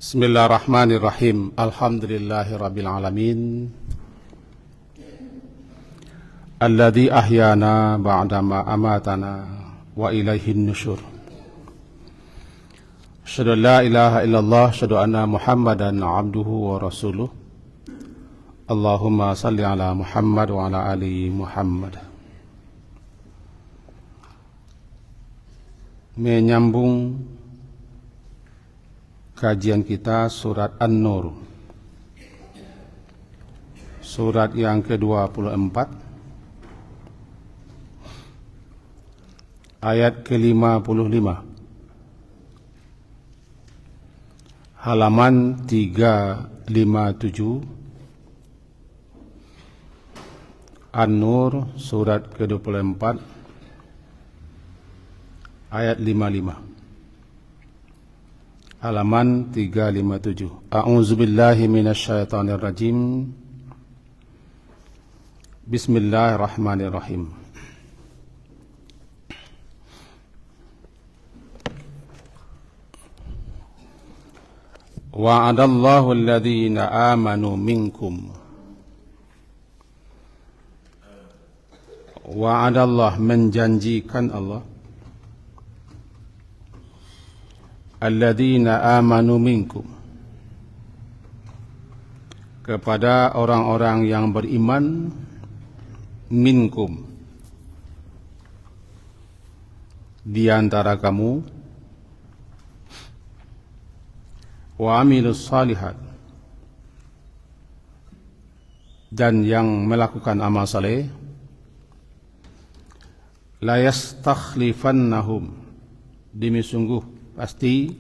Bismillahirrahmanirrahim. Alhamdulillahirabbil alamin. Alladzi ahyana ba'dama amatana wa ilaihin nusyur. Asyhadu an la ilaha illallah, asyhadu anna Muhammadan abduhu wa rasuluh. Allahumma salli ala Muhammad wa ala ali Muhammad. Menyambung kajian kita surat An-Nur, surat yang ke-24, ayat ke-55, halaman 357. An-Nur surat ke-24 ayat 55, halaman 357. A'udzubillahi minasyaitonir rajim. Bismillahirrahmanirrahim. Wa'adallahu alladhina amanu minkum. Wa'adallah, menjanjikan Allah, alladzina amanu minkum, kepada orang-orang yang beriman, minkum, di antara kamu, wa amilus salihat, dan yang melakukan amal saleh, la yastakhlifannahum, demi sungguh pasti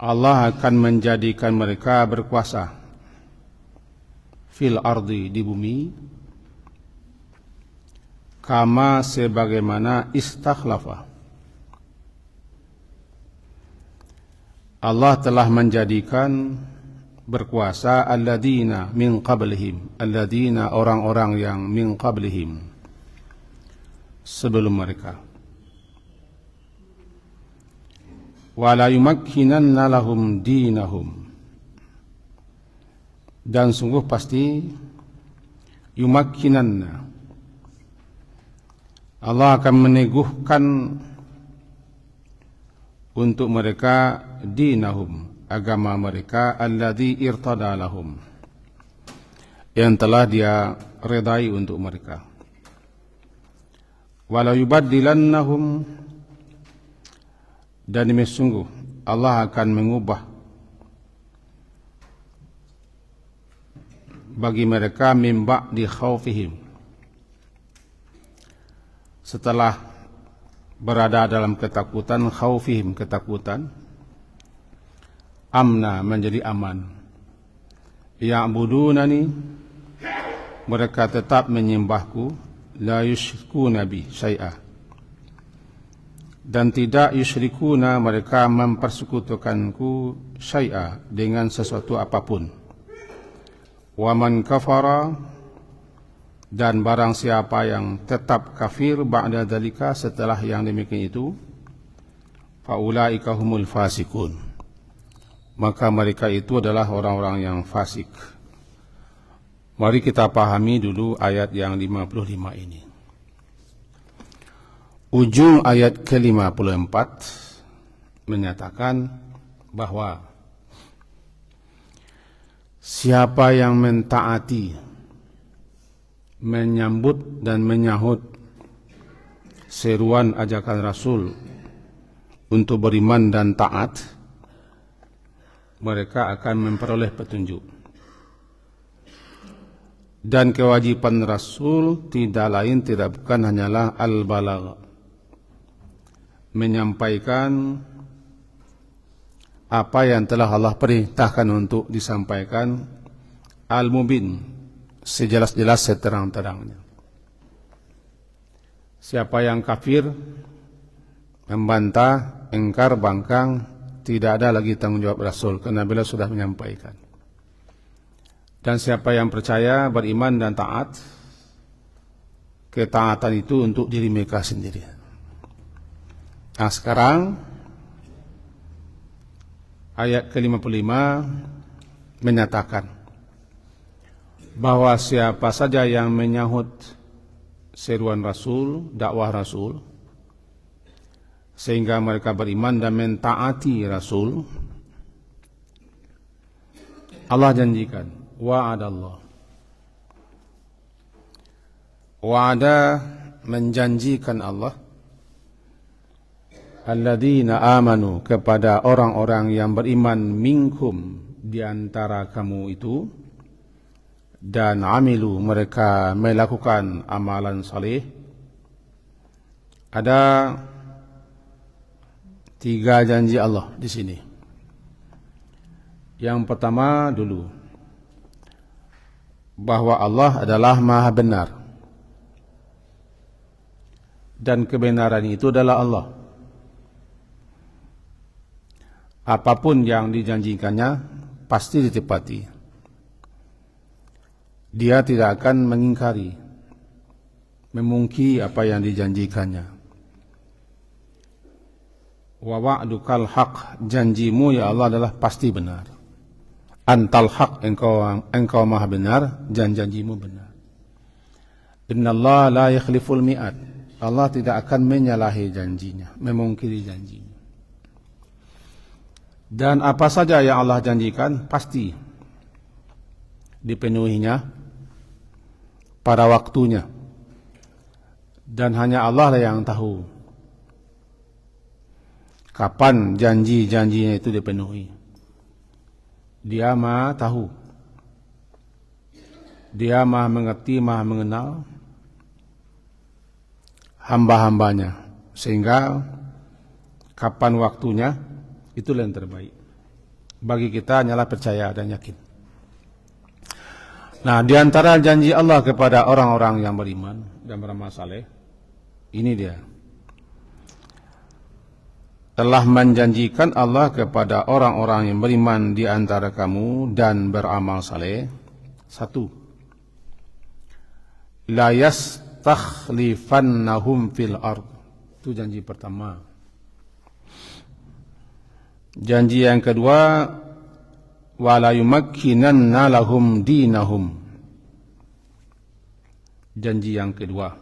Allah akan menjadikan mereka berkuasa fil ardi, di bumi, kama, sebagaimana istakhlafa, Allah telah menjadikan berkuasa alladzina min qablihim, alladzina, orang-orang yang min qablihim, sebelum mereka. Wala yumakkinanna lahum dinahum, dan sungguh pasti yumakkinanna, Allah akan meneguhkan untuk mereka dinahum, agama mereka, alladzi irtada lahum, yang telah Dia redai untuk mereka. Wala yubaddilannahum, dan demi sungguh Allah akan mengubah bagi mereka min ba'di khaufihim, setelah berada dalam ketakutan, khaufihim, ketakutan, amna, menjadi aman. Ya'budunani, mereka tetap menyembahku, la yusyrikuna bi syai'a, dan tidak yusyrikuna, mereka mempersekutukanku, syai'a, dengan sesuatu apapun. Wa man kafara, dan barang siapa yang tetap kafir, ba'da dzalika, setelah yang demikian itu, fa ulaika humul fasikun, maka mereka itu adalah orang-orang yang fasik. Mari kita pahami dulu ayat yang 55 ini. Ujung ayat ke-54 menyatakan bahwa siapa yang mentaati, menyambut dan menyahut seruan ajakan Rasul untuk beriman dan taat, mereka akan memperoleh petunjuk. Dan kewajiban Rasul tidak lain tidak bukan hanyalah al-balagh, menyampaikan apa yang telah Allah perintahkan untuk disampaikan, al-mubin, sejelas-jelas, seterang-terangnya. Siapa yang kafir, membantah, engkar, bangkang, tidak ada lagi tanggung jawab Rasul, karena beliau sudah menyampaikan. Dan siapa yang percaya, beriman dan taat, ketaatan itu untuk diri mereka sendiri. Nah, sekarang ayat ke-55 menyatakan bahwa siapa saja yang menyahut seruan Rasul, dakwah Rasul, sehingga mereka beriman dan mentaati Rasul, Allah janjikan, wa'adallah. Wa'ada menjanjikan Allah, alladzina amanu kepada orang-orang yang beriman minkum di antara kamu itu, dan amilu mereka melakukan amalan saleh. Ada 3 janji Allah di sini. Yang pertama dulu, bahwa Allah adalah Maha benar, dan kebenaran itu adalah Allah. Apapun yang dijanjikannya pasti ditepati. Dia tidak akan mengingkari, memungkiri apa yang dijanjikannya. Wa wa'dukal haq, janjimu ya Allah adalah pasti benar. Antal haq, engkau maha benar, dan janjimu benar. Innallaha la yakhliful mi'ad, Allah tidak akan menyalahi janjinya, memungkiri janjinya. Dan apa saja yang Allah janjikan pasti dipenuhinya pada waktunya, dan hanya Allah lah yang tahu kapan janji-janjinya itu dipenuhi. Dia Maha tahu, Dia Maha mengerti, Maha mengenal hamba-hambanya, sehingga kapan waktunya itulah yang terbaik. Bagi kita hanyalah percaya dan yakin. Nah, di antara janji Allah kepada orang-orang yang beriman dan beramal saleh, ini dia. Telah menjanjikan Allah kepada orang-orang yang beriman di antara kamu dan beramal saleh. 1. La yastakhlifannahum fil ard. Itu janji pertama. Janji yang kedua, wala yumakkinanna lahum dinahum. Janji yang kedua.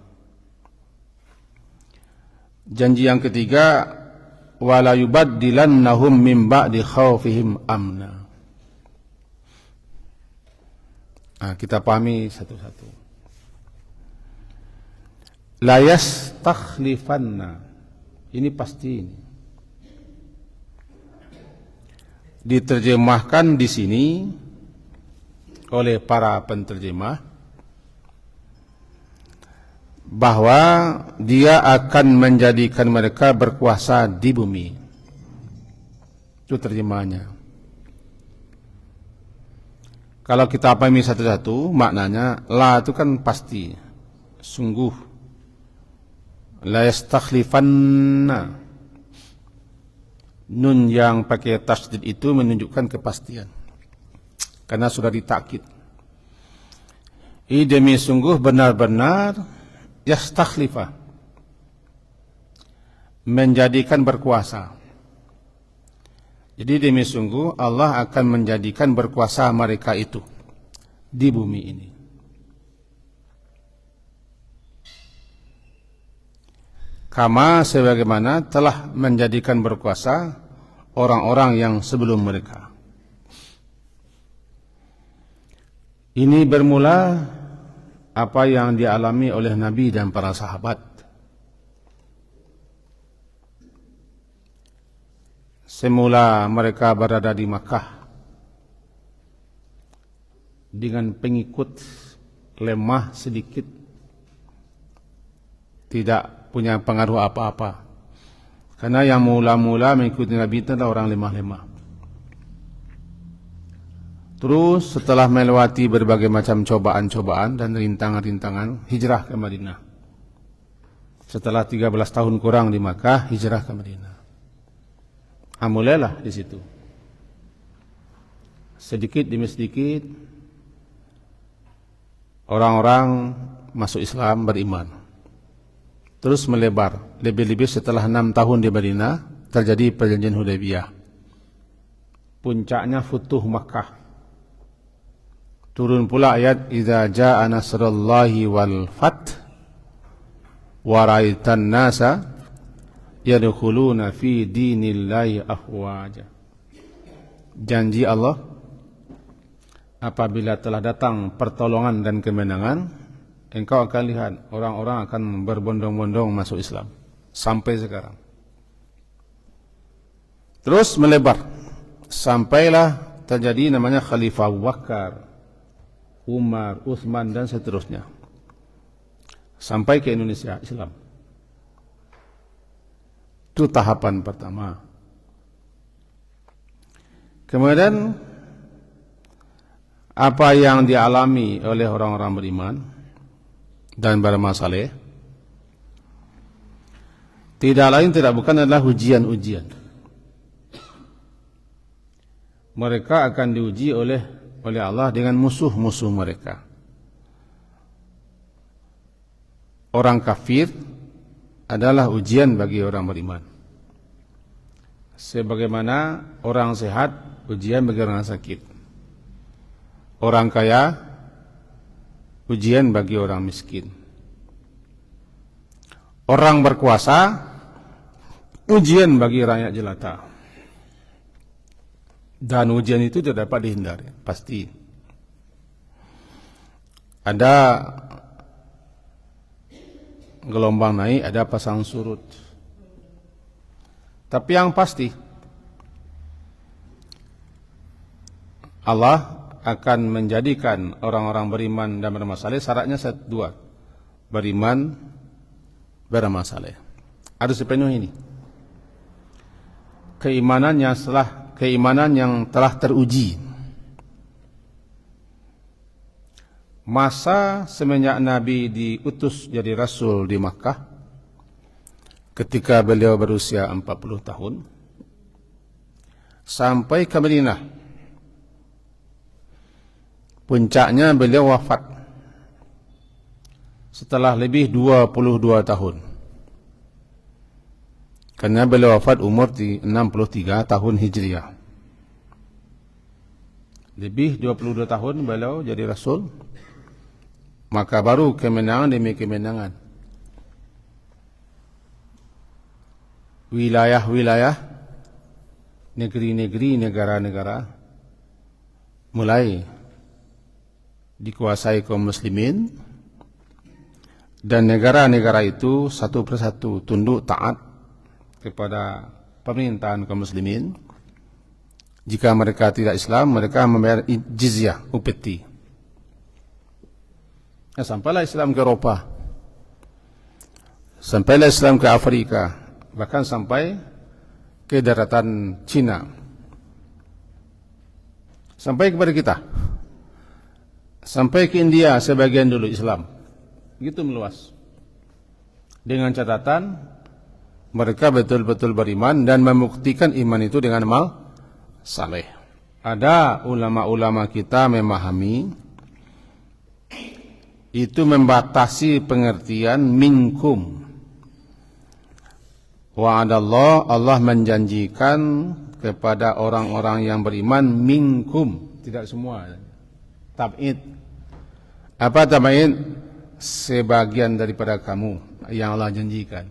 Janji yang ketiga, wala yubaddilannahum min ba'di khaufihim amna. Kita pahami satu-satu. La yastakhlifanna, ini pasti ini. Diterjemahkan di sini oleh para penterjemah bahwa dia akan menjadikan mereka berkuasa di bumi. Itu terjemahannya. Kalau kita pahami satu-satu, maknanya la itu kan pasti, sungguh. La yastakhlifanna, nun yang pakai tasydid itu menunjukkan kepastian, karena sudah ditakkid. Ini demi sungguh benar-benar yastakhlifah, menjadikan berkuasa. Jadi demi sungguh Allah akan menjadikan berkuasa mereka itu di bumi ini. Kama sebagaimana telah menjadikan berkuasa orang-orang yang sebelum mereka. Ini bermula apa yang dialami oleh Nabi dan para sahabat. Semula mereka berada di Makkah dengan pengikut lemah sedikit, tidak punya pengaruh apa-apa. Karena yang mula-mula mengikuti Nabi itu adalah orang lemah-lemah. Terus setelah melewati berbagai macam cobaan-cobaan dan rintangan-rintangan, hijrah ke Madinah. Setelah 13 tahun kurang di Makkah, hijrah ke Madinah. Mulailah di situ. Sedikit demi sedikit orang-orang masuk Islam, beriman. terus melebar. Lebih-lebih setelah 6 tahun di Madinah terjadi perjanjian Hudaybiyah. Puncaknya Futuh Makkah. Turun pula ayat idza jaa nasrullahi wal fath wa ra'aitan nasa yadkhuluna fi dinillahi afwaja. Janji Allah, apabila telah datang pertolongan dan kemenangan, engkau akan lihat orang-orang akan berbondong-bondong masuk Islam. Sampai sekarang. Terus melebar. Sampailah terjadi namanya Khalifah Abu Bakar, Umar, Utsman dan seterusnya. Sampai ke Indonesia Islam. Itu tahapan pertama. Kemudian apa yang dialami oleh orang-orang beriman dan beramal-saleh tidak lain tidak bukan adalah ujian-ujian. Mereka akan diuji oleh Allah dengan musuh-musuh mereka. Orang kafir adalah ujian bagi orang beriman. Sebagaimana orang sehat ujian bagi orang sakit. Orang kaya ujian bagi orang miskin. Orang berkuasa ujian bagi rakyat jelata. Dan ujian itu tidak dapat dihindari, pasti. Ada gelombang naik, ada pasang surut. Tapi yang pasti Allah akan menjadikan orang-orang beriman dan beramal saleh, syaratnya dua. Beriman, beramal saleh. Harus dipenuhi ini. Keimanan yang telah teruji. Masa semenjak Nabi diutus jadi Rasul di Makkah, ketika beliau berusia 40 tahun, sampai ke Madinah. Puncaknya beliau wafat setelah lebih 22 tahun. Karena beliau wafat umur di 63 tahun Hijriah. Lebih 22 tahun beliau jadi Rasul. Maka baru kemenangan demi kemenangan. Wilayah-wilayah, negeri-negeri, negara-negara mulai dikuasai kaum muslimin, dan negara-negara itu satu persatu tunduk taat kepada pemerintahan kaum muslimin. Jika mereka tidak Islam, mereka membayar jizyah, upeti. Sampailah Islam ke Eropa, sampailah Islam ke Afrika, bahkan sampai ke daratan Cina, sampai kepada kita, sampai ke India sebagian dulu Islam. Begitu meluas. Dengan catatan mereka betul-betul beriman dan membuktikan iman itu dengan amal saleh. Ada ulama-ulama kita memahami itu membatasi pengertian minkum. Wa'adallah, Allah menjanjikan kepada orang-orang yang beriman minkum, tidak semua. Tab'id. Apa tab'id? Sebagian daripada kamu yang Allah janjikan.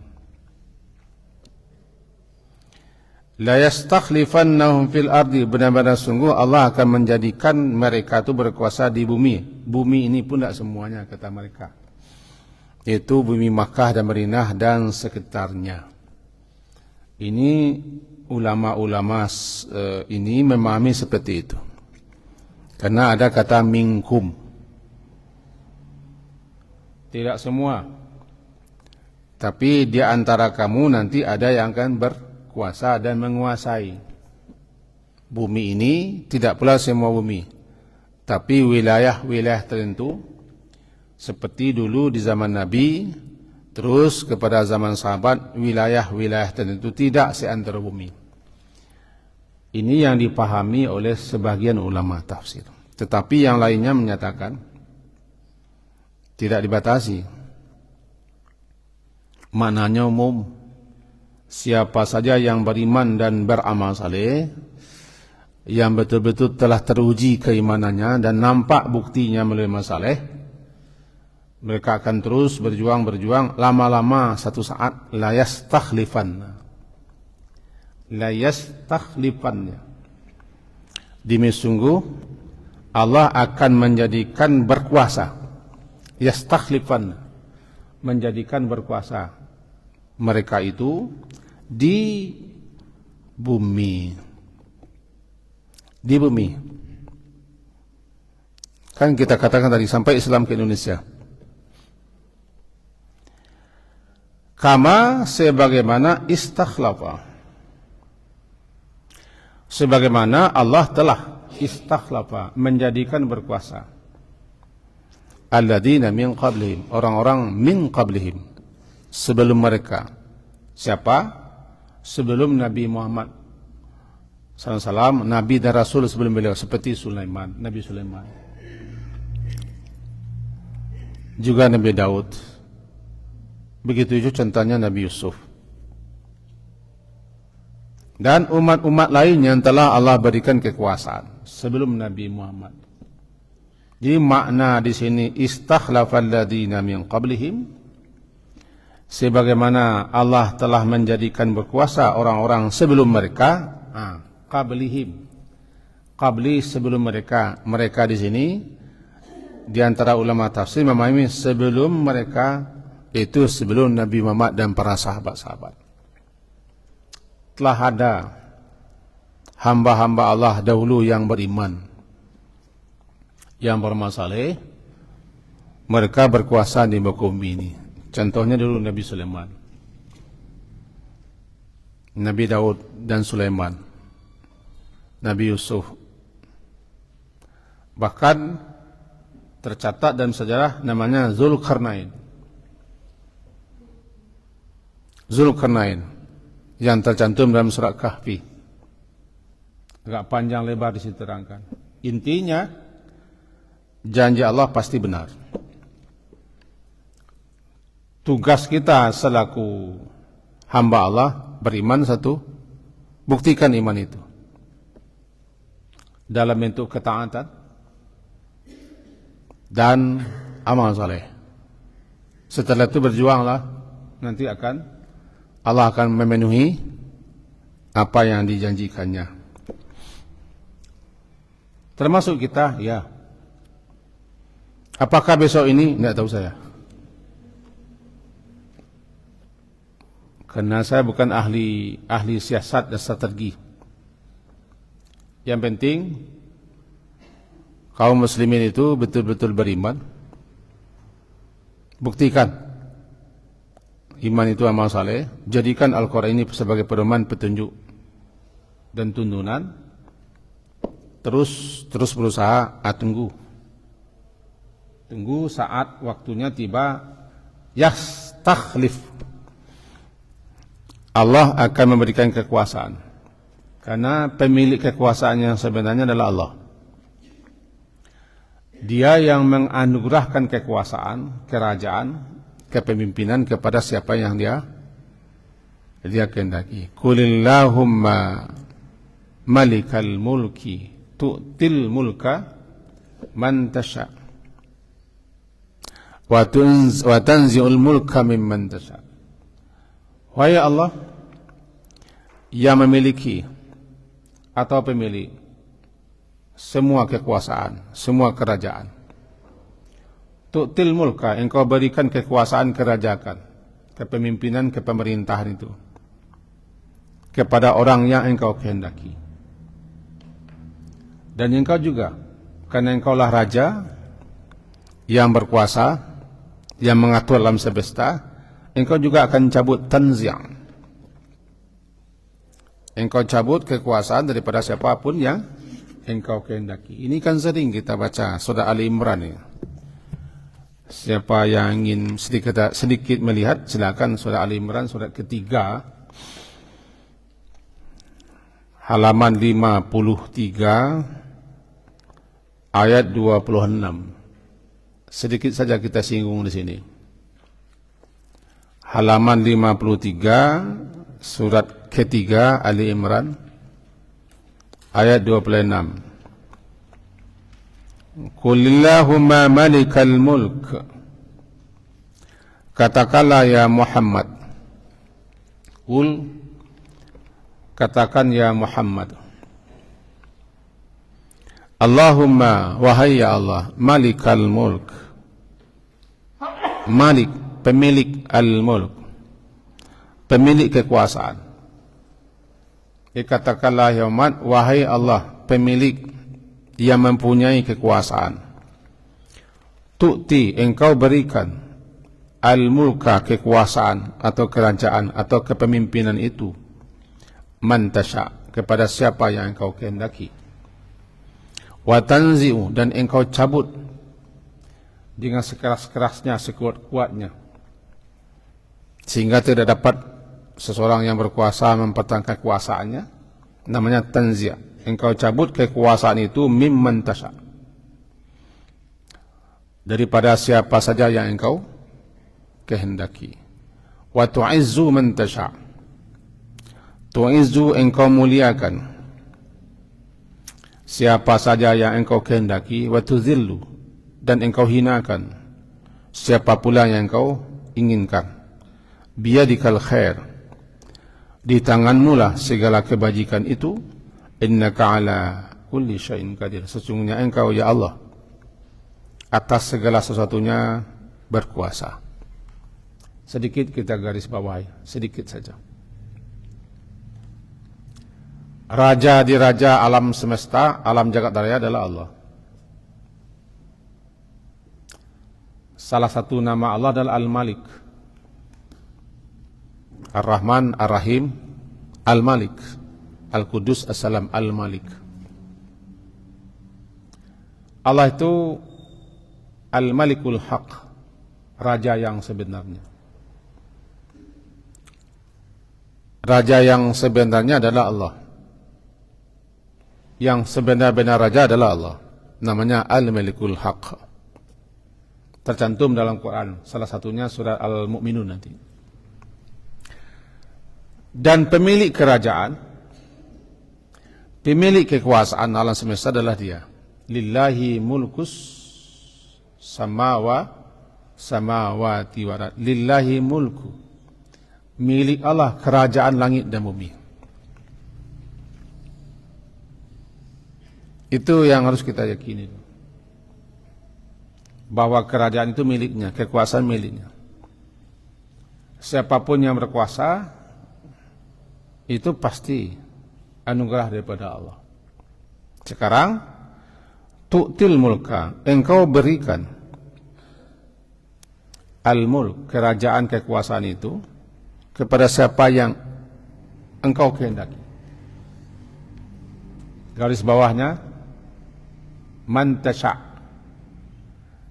La yastakhlifannahum fil ardi, benar-benar sungguh Allah akan menjadikan mereka itu berkuasa di bumi. Bumi ini pun tidak semuanya, kata mereka. Itu bumi Makkah dan Madinah dan sekitarnya. Ini ulama-ulama ini memahami seperti itu. Karena ada kata minkum. Tidak semua. Tapi di antara kamu nanti ada yang akan berkuasa dan menguasai bumi ini. Tidak pula semua bumi, tapi wilayah-wilayah tertentu, seperti dulu di zaman Nabi, terus kepada zaman sahabat, wilayah-wilayah tertentu, tidak seantero bumi. Ini yang dipahami oleh sebagian ulama tafsir. Tetapi yang lainnya menyatakan tidak dibatasi. maknanya umum. Siapa saja yang beriman dan beramal saleh, yang betul-betul telah teruji keimanannya dan nampak buktinya melalui amal saleh, mereka akan terus berjuang, lama-lama satu saat la yastakhlifannya. Demi sungguh Allah akan menjadikan berkuasa, yastakhlifan, menjadikan berkuasa mereka itu di bumi. Di bumi. Kan kita katakan tadi sampai Islam ke Indonesia. Kama sebagaimana istakhlafa. Sebagaimana Allah telah istakhlafa, menjadikan berkuasa. Alladzina min qablihim, orang-orang min qablihim, sebelum mereka. Siapa? Sebelum Nabi Muhammad SAW, Nabi dan Rasul sebelum beliau, seperti Sulaiman, Nabi Sulaiman, juga Nabi Daud. Begitu juga contohnya Nabi Yusuf. Dan umat-umat lain yang telah Allah berikan kekuasaan sebelum Nabi Muhammad. Jadi makna di sini istakhlafal ladzina min qablihim, sebagaimana Allah telah menjadikan berkuasa orang-orang sebelum mereka. Qablihim, qabli sebelum mereka. Mereka di sini di antara ulama tafsir memahami sebelum mereka itu sebelum Nabi Muhammad dan para sahabat-sahabat. Telah ada hamba-hamba Allah dahulu yang beriman, yang beramal saleh, mereka berkuasa di muka bumi ini. Contohnya dulu Nabi Sulaiman, Nabi Daud dan Sulaiman, Nabi Yusuf. Bahkan tercatat dalam sejarah namanya Zulkarnain. Zulkarnain yang tercantum dalam surat Kahfi. Agak panjang lebar di situ terangkan. Intinya janji Allah pasti benar. Tugas kita selaku hamba Allah beriman satu, buktikan iman itu dalam bentuk ketaatan dan amal saleh. Setelah itu berjuanglah, nanti Allah akan memenuhi apa yang dijanjikannya. Termasuk kita, ya. Apakah besok ini? Tidak tahu saya. Karena saya bukan ahli siasat dan strategi. Yang penting kaum muslimin itu betul-betul beriman. Buktikan iman itu amal saleh. Jadikan Al-Quran ini sebagai pedoman, petunjuk dan tuntunan. Terus berusaha. Tunggu saat waktunya tiba. Yastakhlif, Allah akan memberikan kekuasaan. Karena pemilik kekuasaan yang sebenarnya adalah Allah. Dia yang menganugerahkan kekuasaan, kerajaan, kepemimpinan kepada siapa yang dia kehendaki. Qulillahumma malikal mulki tu'til mulka man tasha wa tanzi'ul mulka mimman tasha. Wahai Allah yang memiliki atau pemilik semua kekuasaan, semua kerajaan. Tu'til mulka, engkau berikan kekuasaan kerajaan, kepemimpinan, kepemerintahan itu kepada orang yang engkau kehendaki. Dan engkau juga, karena engkaulah raja yang berkuasa, yang mengatur alam semesta, engkau juga akan cabut tanzi'. Engkau cabut kekuasaan daripada siapapun yang engkau kehendaki. Ini kan sering kita baca surah Ali Imran ini. Siapa yang ingin sedikit melihat, silakan surah Ali Imran, surat ketiga, halaman 53, ayat 26. Sedikit saja kita singgung di sini. halaman 53 surat ketiga Ali Imran ayat 26. Qulillahumma malikal mulk. Katakanlah ya Muhammad. Qul, katakan ya Muhammad. Allahumma, wahai ya Allah, malikal mulk. Malik, pemilik al-mulk, pemilik kekuasaan. Katakanlah ya Muhammad, wahai Allah, pemilik yang mempunyai kekuasaan. Tu'ti, engkau berikan al-mulka, kekuasaan atau kerajaan atau kepemimpinan itu, man tasha, kepada siapa yang engkau kehendaki. Wa tanzi'u, dan engkau cabut dengan sekeras-kerasnya, sekuat-kuatnya, sehingga tidak dapat seseorang yang berkuasa mempertahankan kekuasaannya. Namanya tanzi'. Engkau cabut kekuasaan itu mimman tasha, daripada siapa saja yang engkau kehendaki. Wa tu'izzu man tasha, tu'izzu, engkau muliakan siapa saja yang engkau kehendaki. Wa tuzillu, dan engkau hinakan siapa pula yang engkau inginkan. Biyadikal khair, di tanganmu lah segala kebajikan itu. Innaka ala kulli syai'in qadir, sesungguhnya engkau ya Allah atas segala sesuatunya berkuasa. Sedikit kita garis bawahi, sedikit saja. Raja di raja alam semesta, alam jagat raya adalah Allah. Salah satu nama Allah adalah Al-Malik, Ar-Rahman, Ar-Rahim, Al-Malik, Al-Qudus, As-Salam, Al-Malik. Allah itu Al-Malikul Haq, raja yang sebenarnya. Raja yang sebenarnya adalah Allah. Yang sebenar-benar raja adalah Allah. Namanya Al-Malikul Haq. Tercantum dalam Quran, salah satunya surat Al-Mu'minun nanti. Dan pemilik kerajaan, pemilik kekuasaan alam semesta adalah Dia. Lillahi mulkus samawati wa lillahi mulku, milik Allah kerajaan langit dan bumi. Itu yang harus kita yakini, bahwa kerajaan itu miliknya, kekuasaan miliknya. Siapapun yang berkuasa itu pasti anugerah daripada Allah. Sekarang tu'til mulka, engkau berikan al-mulk, kerajaan kekuasaan itu kepada siapa yang engkau kehendaki. Garis bawahnya man tasha,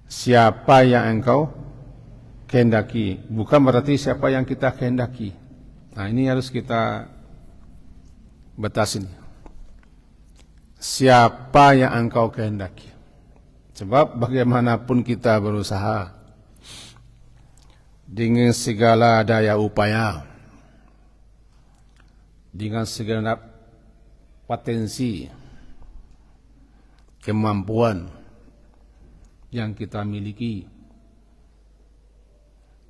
siapa yang engkau kehendaki, bukan berarti siapa yang kita kehendaki. Nah, ini harus kita batasin. Siapa yang engkau kehendaki. Sebab bagaimanapun kita berusaha dengan segala daya upaya, dengan segala potensi, kemampuan yang kita miliki,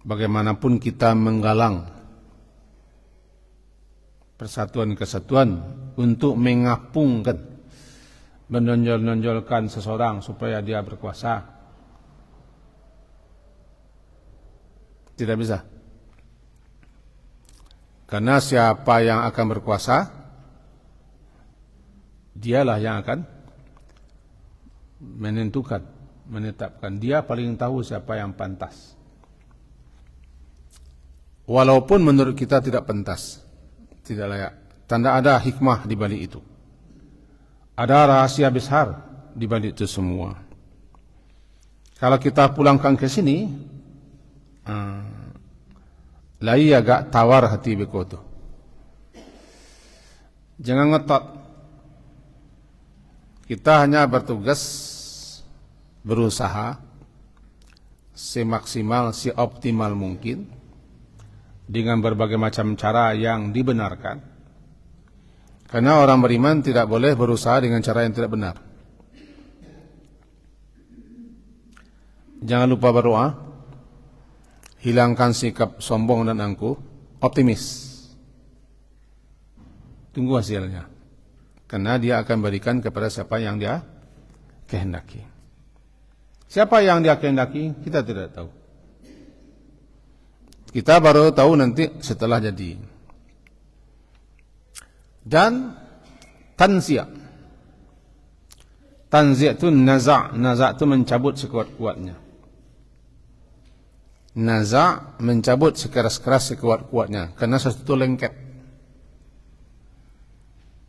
bagaimanapun kita menggalang persatuan-kesatuan untuk mengapungkan, menonjol-nonjolkan seseorang supaya dia berkuasa, tidak bisa. Karena siapa yang akan berkuasa, dialah yang akan menentukan, menetapkan. Dia paling tahu siapa yang pantas. Walaupun menurut kita tidak pantas, tidak layak. Tanda ada hikmah di balik itu. Ada rahasia besar di balik itu semua. Kalau kita pulangkan ke sini, lai agak tawar hati bekoto. Jangan ngotot. Kita hanya bertugas berusaha semaksimal, seoptimal mungkin dengan berbagai macam cara yang dibenarkan. Karena orang beriman tidak boleh berusaha dengan cara yang tidak benar. Jangan lupa berdoa, hilangkan sikap sombong dan angkuh, optimis. Tunggu hasilnya. Karena dia akan berikan kepada siapa yang dia kehendaki. Siapa yang dia kehendaki, kita tidak tahu. Kita baru tahu nanti setelah jadi. Dan tanzi'. Tanzi' itu naza'. Naza' itu mencabut sekuat-kuatnya. Naza' mencabut sekeras-keras sekuat-kuatnya. Karena sesuatu lengket.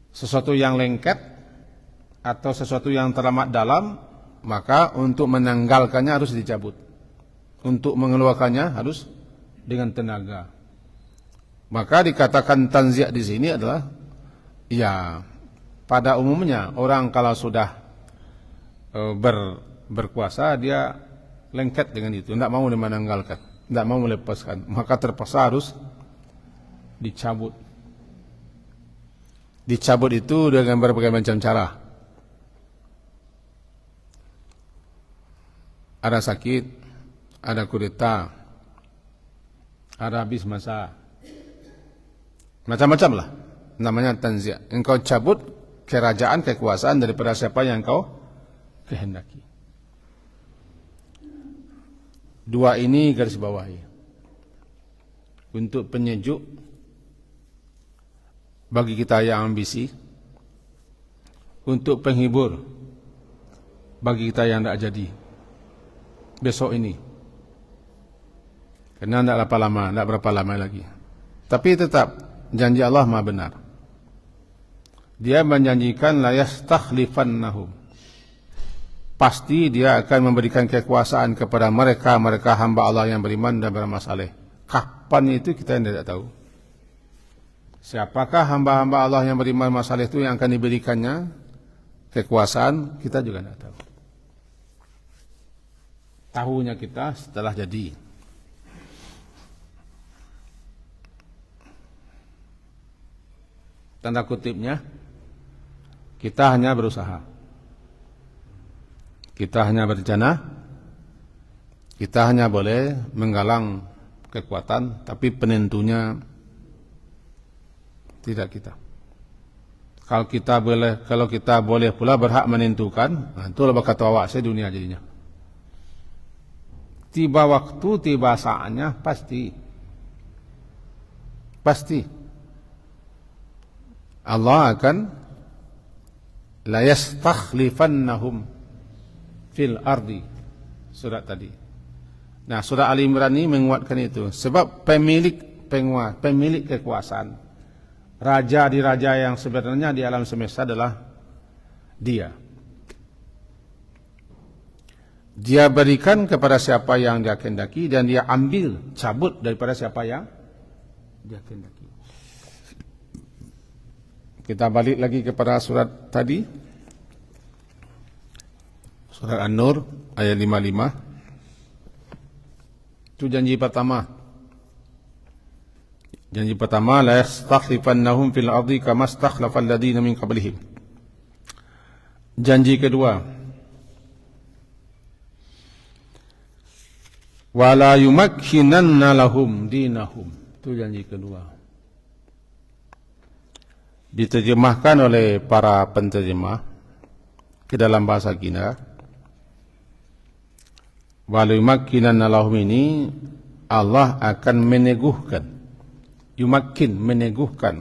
Sesuatu yang lengket atau sesuatu yang teramat dalam, maka untuk menanggalkannya harus dicabut. Untuk mengeluarkannya harus dengan tenaga. Maka dikatakan tanzi' di sini adalah, ya, pada umumnya orang kalau sudah berkuasa, dia lengket dengan itu, tidak mau menanggalkan, tidak mau melepaskan, maka terpaksa harus dicabut. Dicabut itu dengan berbagai macam cara. Ada sakit, ada kudeta, ada habis masa, macam-macam lah. Namanya tanzi'. Engkau cabut kerajaan, kekuasaan daripada siapa yang engkau kehendaki. Dua ini garis bawahi. Untuk penyejuk bagi kita yang ambisi, untuk penghibur bagi kita yang tidak jadi besok ini. Karena tidak berapa lama lagi. Tapi tetap janji Allah maha benar. Dia menjanjikan la yastakhlifannahum. Pasti dia akan memberikan kekuasaan kepada mereka hamba Allah yang beriman dan beramal saleh. Kapan itu kita tidak tahu. Siapakah hamba-hamba Allah yang beriman masalah itu yang akan diberikannya kekuasaan, kita juga tidak tahu. Tahunya kita setelah jadi. Tanda kutipnya, kita hanya berusaha. Kita hanya berencana. Kita hanya boleh menggalang kekuatan, tapi penentunya tidak kita. Kalau kita boleh pula berhak menentukan, nah itulah kata awak saya dunia jadinya. Tiba waktu, tiba saatnya pasti Allah akan la yastakhlifannahum fil ardi. Surat tadi. Nah, surah Ali Imran ini menguatkan itu. Sebab pemilik kekuasaan, raja di raja yang sebenarnya di alam semesta adalah dia. Dia berikan kepada siapa yang dia kehendaki dan dia ambil, cabut daripada siapa yang dia kehendaki. Kita balik lagi kepada surat tadi. Surat An-Nur ayat 55. Itu janji pertama. Janji pertama, la yastakhlifannahum fil ardi kama stakhlafal ladina min qablihim. Janji kedua, wala yumakkinanna lahum dinahum. Itu janji kedua. Diterjemahkan oleh para penterjemah ke dalam bahasa kita. Wala yumakkinanna lahum ini Allah akan meneguhkan, meneguhkan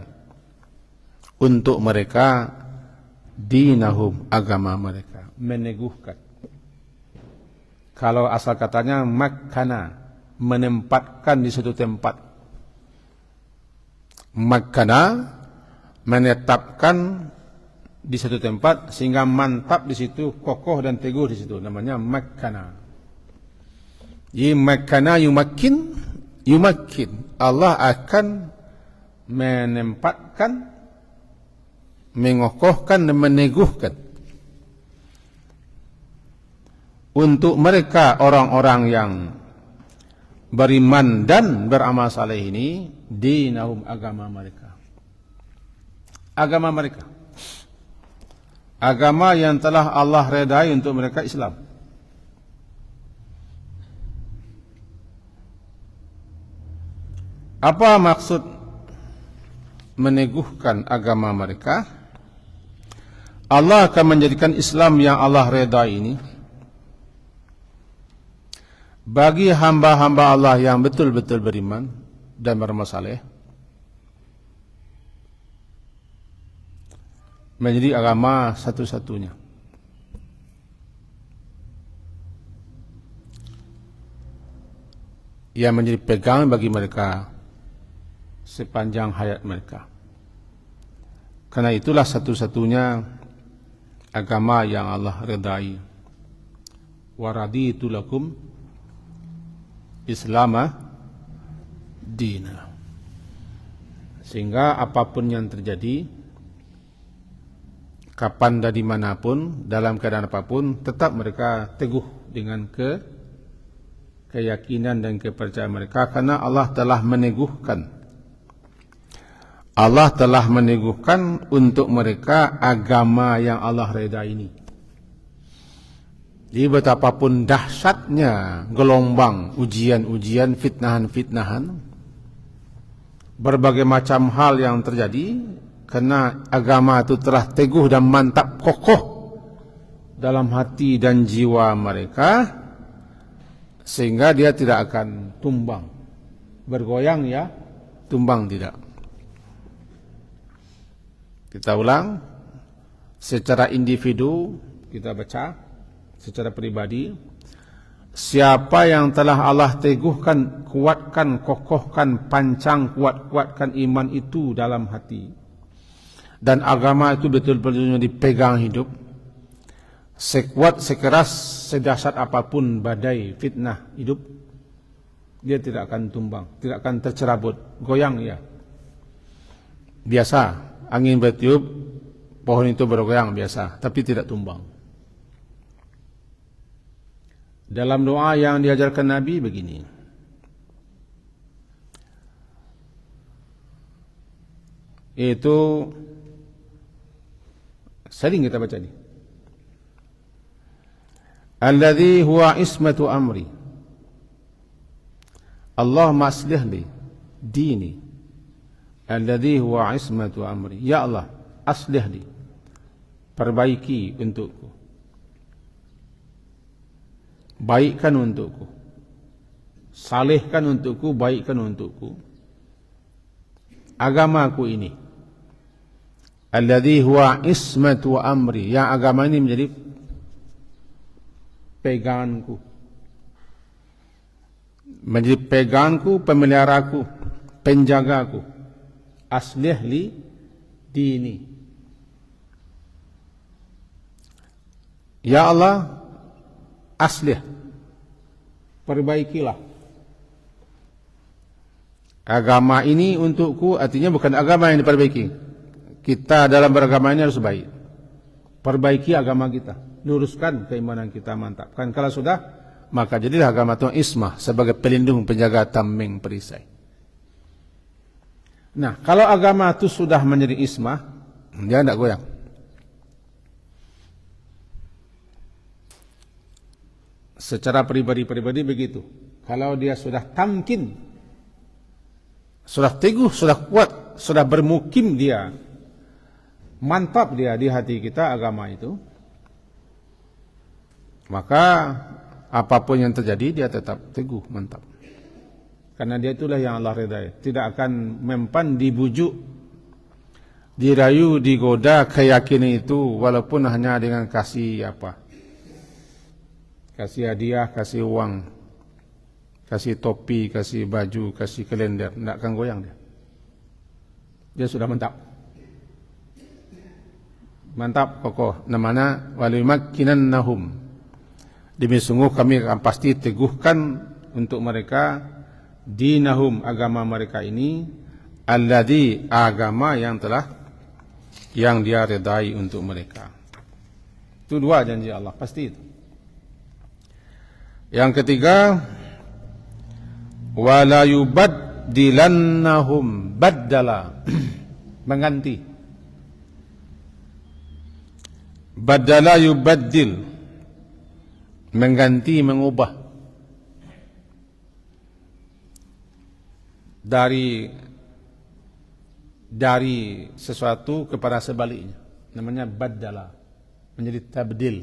untuk mereka dinahum, agama mereka, meneguhkan. Kalau asal katanya makkana, menempatkan di suatu tempat. Makkana, menetapkan di satu tempat sehingga mantap di situ, kokoh dan teguh di situ, namanya makkana. Jadi makkana yumakkin, Allah akan menempatkan, mengokohkan dan meneguhkan untuk mereka orang-orang yang beriman dan beramal saleh ini dinahum, agama mereka. Agama mereka. Agama yang telah Allah redai untuk mereka, Islam. Apa maksud meneguhkan agama mereka? Allah akan menjadikan Islam yang Allah redai ini bagi hamba-hamba Allah yang betul-betul beriman dan beramal saleh menjadi agama satu-satunya. Yang menjadi pegangan bagi mereka sepanjang hayat mereka. Karena itulah satu-satunya agama yang Allah redai. Wa raditu lakum Islama dina. Sehingga apapun yang terjadi, kapan dan dimanapun, dalam keadaan apapun, tetap mereka teguh dengan keyakinan dan kepercayaan mereka, karena Allah telah meneguhkan. Allah telah meneguhkan untuk mereka agama yang Allah reda ini. Jadi betapapun dahsyatnya gelombang ujian-ujian, fitnahan-fitnahan, berbagai macam hal yang terjadi, karena agama itu telah teguh dan mantap kokoh dalam hati dan jiwa mereka, sehingga dia tidak akan tumbang. Bergoyang ya, tumbang tidak. Kita ulang, secara individu kita baca, secara pribadi, siapa yang telah Allah teguhkan, kuatkan, kokohkan, pancang, kuatkan iman itu dalam hati, dan agama itu betul-betul dipegang hidup, sekuat, sekeras, sedahsyat apapun badai fitnah hidup, dia tidak akan tumbang, tidak akan tercerabut, goyang ya. Biasa, angin bertiup, pohon itu bergoyang biasa, tapi tidak tumbang. Dalam doa yang diajarkan Nabi begini, itu sering kita baca ini. Alladzi huwa ismatu amri, Allahumma aslih li dini, alladzi huwa ismatu amri. Ya Allah, aslih li, perbaiki untukku, baikkan untukku, salehkan untukku, baikkan untukku agamaku ini. Alladzi huwa ismatu amri, yang agama ini menjadi peganganku, menjadi peganganku, pemeliharaku, penjagaku. Aslih li dini. Ya Allah, aslih, perbaikilah agama ini untukku. Artinya bukan agama yang diperbaiki. Kita dalam beragama ini harus baik. Perbaiki agama kita, luruskan keimanan kita, mantapkan. Kalau sudah, maka jadilah agama itu ismah, sebagai pelindung, penjaga, tameng, perisai. Nah, kalau agama itu sudah menjadi ismah, dia tidak goyang. Secara pribadi-pribadi begitu. Kalau dia sudah tamkin, sudah teguh, sudah kuat, sudah bermukim dia, mantap dia di hati kita agama itu, maka apapun yang terjadi dia tetap teguh, mantap. Karena dia itulah yang Allah redai. Tidak akan mempan, dibujuk, dirayu, digoda keyakinan itu, walaupun hanya dengan kasih apa, kasih hadiah, kasih uang, kasih topi, kasih baju, kasih kalender, tidak akan goyang dia. Dia sudah mantap. Mantap, kokoh. Namanya walimakkinannahum. Demi sungguh kami akan pasti teguhkan untuk mereka dinahum, agama mereka ini, alladzi, agama yang dia redai untuk mereka. Itu dua janji Allah, pasti itu. Yang ketiga, wala yubaddilannahum baddala mengganti, badala yubaddil mengganti, mengubah dari sesuatu kepada sebaliknya, namanya badala, menjadi tabdil.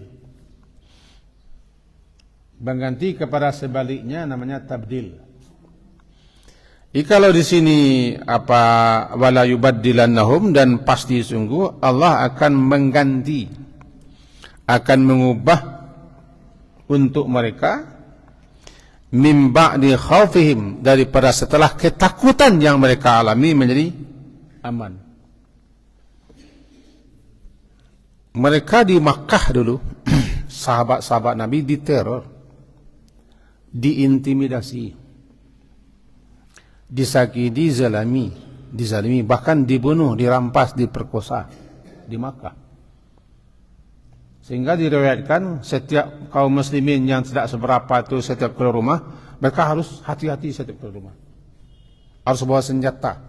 Mengganti kepada sebaliknya namanya tabdil. Kalau di sini wala yubaddilannahum, dan pasti sungguh Allah akan mengganti, akan mengubah untuk mereka min ba'di khaufihim, daripada setelah ketakutan yang mereka alami menjadi aman. Mereka di Makkah dulu sahabat-sahabat Nabi diteror, diintimidasi, disakiti, dizalimi, bahkan dibunuh, dirampas, diperkosa di Makkah. Sehingga diriwayatkan setiap kaum muslimin yang tidak seberapa itu setiap keluar rumah, mereka harus hati-hati setiap keluar rumah, harus bawa senjata.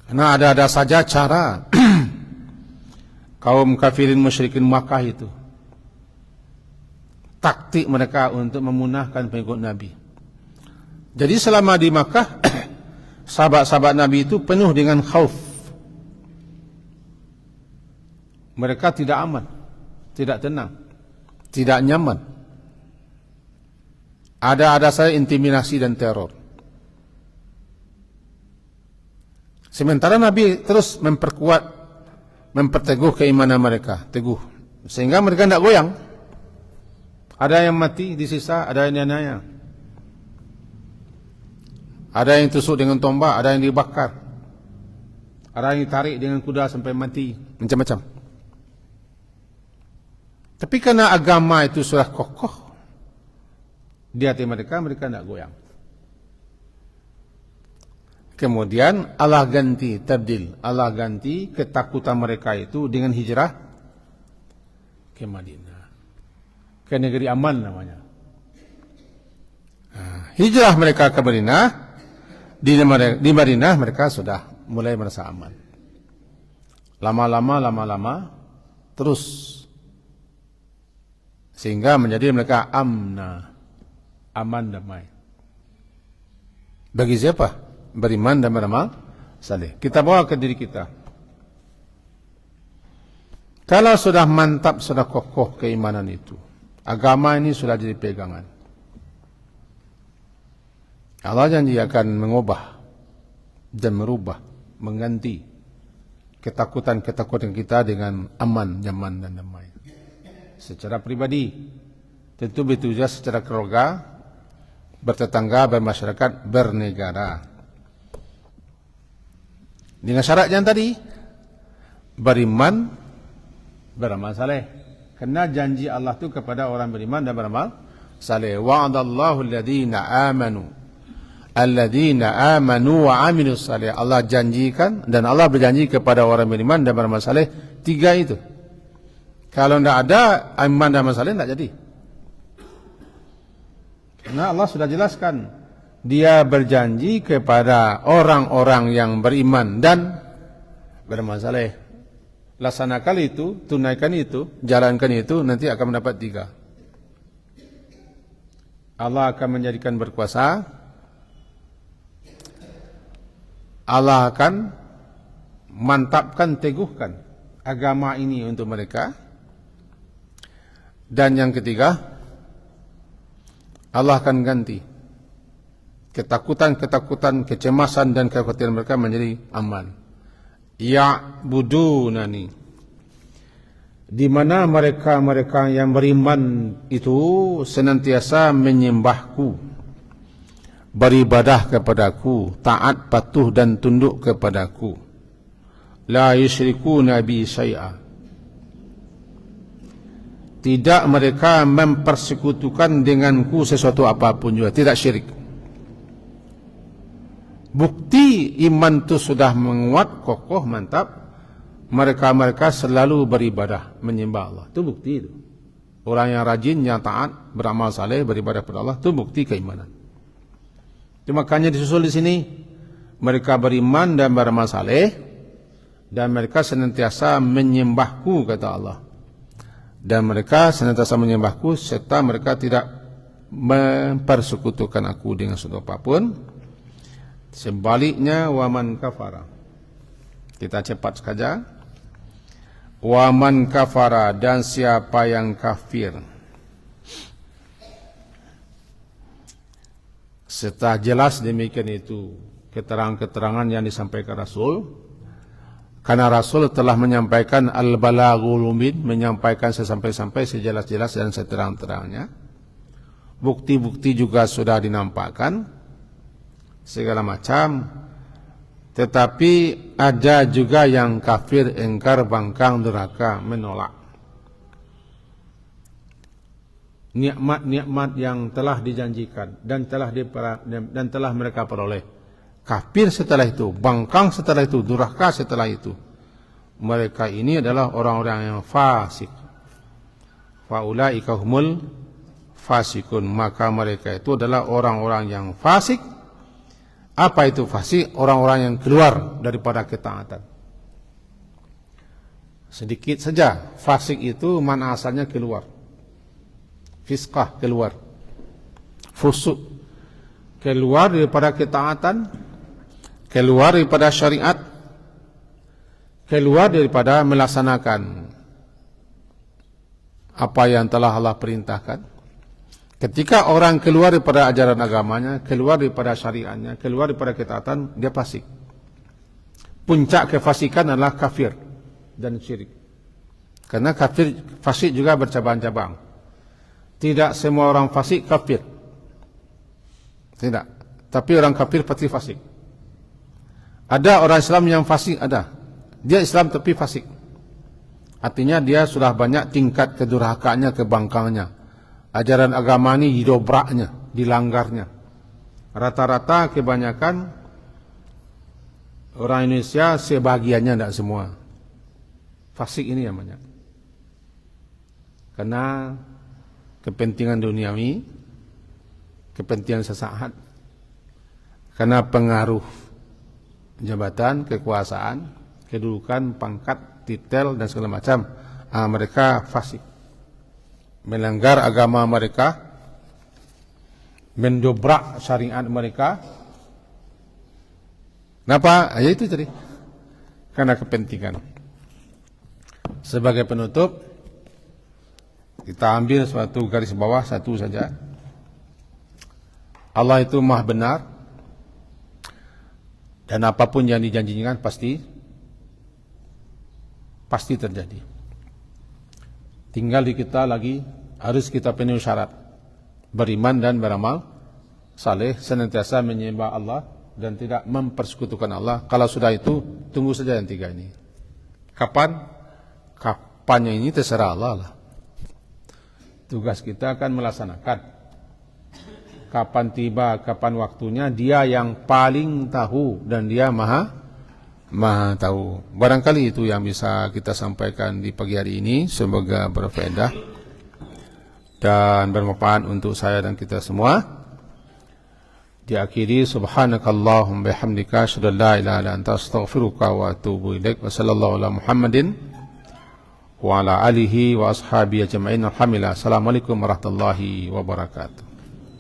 Karena ada saja cara kaum kafirin musyrikin Makkah itu, taktik mereka untuk memunahkan pengikut Nabi. Jadi selama di Makkah sahabat-sahabat Nabi itu penuh dengan khauf. Mereka tidak aman, tidak tenang, tidak nyaman. Ada saja intimidasi dan teror. Sementara Nabi terus memperteguh keimanan mereka, teguh, sehingga mereka tidak goyang. Ada yang mati disisa, ada yang dianiaya, ada yang tusuk dengan tombak, ada yang dibakar, ada yang ditarik dengan kuda sampai mati, macam-macam. Tapi karena agama itu sudah kokoh di hati mereka, mereka tidak goyang. Kemudian Allah ganti, tabdil, Allah ganti ketakutan mereka itu dengan hijrah ke Madinah, ke negeri aman namanya. Hijrah mereka ke Madinah, di Madinah mereka sudah mulai merasa aman. Lama-lama terus, sehingga menjadi mereka aman, damai. Bagi siapa? Beriman dan beramal saleh. Kita bawa ke diri kita. Kalau sudah mantap, sudah kokoh keimanan itu, agama ini sudah jadi pegangan, Allah janji akan mengubah dan merubah, mengganti ketakutan-ketakutan kita dengan aman, nyaman dan damai. Secara pribadi, tentu begitu juga secara keluarga, bertetangga, bermasyarakat, bernegara. Dengan syarat yang tadi, beriman, beramal saleh. Karena janji Allah itu kepada orang beriman dan beramal saleh. Wa'adallahu alladhina amanu wa amilus salih. Allah janjikan dan Allah berjanji kepada orang beriman dan beramal saleh, 3 itu. Kalau tidak ada iman dan masalah, tidak jadi. Karena Allah sudah jelaskan, Dia berjanji kepada orang-orang yang beriman dan beramal saleh. Laksanakan itu, tunaikan itu, jalankan itu, nanti akan mendapat 3. Allah akan menjadikan berkuasa, Allah akan mantapkan, teguhkan agama ini untuk mereka. Dan yang ketiga, Allah akan ganti ketakutan, kecemasan dan kekhawatiran mereka menjadi aman. Ya'budunani, di mana mereka yang beriman itu senantiasa menyembahku, beribadah kepadaku, taat, patuh dan tunduk kepadaku. La yusyrikuna bi syai'a, tidak mereka mempersekutukan denganku sesuatu apapun juga, tidak syirik. Bukti iman itu sudah menguat, kokoh, mantap, mereka selalu beribadah, menyembah Allah. Itu bukti itu. Orang yang rajin, yang taat, beramal saleh, beribadah kepada Allah, itu bukti keimanan. Makanya disusul di sini, mereka beriman dan beramal saleh, dan mereka senantiasa menyembahku, kata Allah. Dan mereka senantiasa menyembahku serta mereka tidak mempersekutukan aku dengan sesuatu apapun. Sebaliknya, waman kafara. Kita cepat saja. Waman kafara, dan siapa yang kafir. Setelah jelas demikian itu keterangan-keterangan yang disampaikan Rasul, karena Rasul telah menyampaikan al-balaghul mubin, menyampaikan sesampai-sampai, sejelas-jelas dan seterang-terangnya. Bukti-bukti juga sudah dinampakkan segala macam. Tetapi ada juga yang kafir, engkar, bangkang, durhaka, menolak nikmat-nikmat yang telah dijanjikan dan telah mereka peroleh. Kafir setelah itu, bangkang setelah itu, durhaka setelah itu. Mereka ini adalah orang-orang yang fasik. Faulaika humul fasikun, maka mereka itu adalah orang-orang yang fasik. Apa itu fasik? Orang-orang yang keluar daripada ketaatan. Sedikit saja, fasik itu mana asalnya keluar. Fiskah, keluar. Fusuk, keluar daripada ketaatan, keluar daripada syariat, keluar daripada melaksanakan apa yang telah Allah perintahkan. Ketika orang keluar daripada ajaran agamanya, keluar daripada syariatnya, keluar daripada ketaatan, dia fasik. Puncak kefasikan adalah kafir dan syirik. Karena kafir, fasik juga bercabang-cabang. Tidak semua orang fasik kafir. Tidak. Tapi orang kafir pasti fasik. Ada orang Islam yang fasik, ada. Dia Islam tapi fasik. Artinya dia sudah banyak tingkat kedurhakaannya, kebangkangnya. Ajaran agama ini didobraknya, dilanggarnya. Rata-rata kebanyakan orang Indonesia, sebagiannya, tidak semua. Fasik ini namanya. Karena kepentingan duniawi, kepentingan sesaat, karena pengaruh jabatan, kekuasaan, kedudukan, pangkat, titel, dan segala macam, mereka fasik. Melanggar agama mereka, mendobrak syariat mereka. Kenapa? Ya itu tadi, karena kepentingan. Sebagai penutup, kita ambil suatu garis bawah satu saja. Allah itu maha benar, dan apapun yang dijanjikan pasti terjadi. Tinggal di kita lagi, harus kita penuhi syarat, beriman dan beramal saleh, senantiasa menyembah Allah dan tidak mempersekutukan Allah. Kalau sudah itu, tunggu saja yang tiga ini. Kapannya ini terserah Allah lah. Tugas kita akan melaksanakan. Kapan tiba, kapan waktunya, dia yang paling tahu dan dia maha tahu. Barangkali itu yang bisa kita sampaikan di pagi hari ini. Semoga berfaedah dan bermanfaat untuk saya dan kita semua. Diakhiri, subhanakallahumma bihamdika asyhadu an la ilaha illa anta astaghfiruka wa atubu ilaik. Wa sallallahu ala Muhammadin wa ala alihi wa ashabihi ajma'in. Alhamdulillah. Assalamualaikum warahmatullahi wabarakatuh.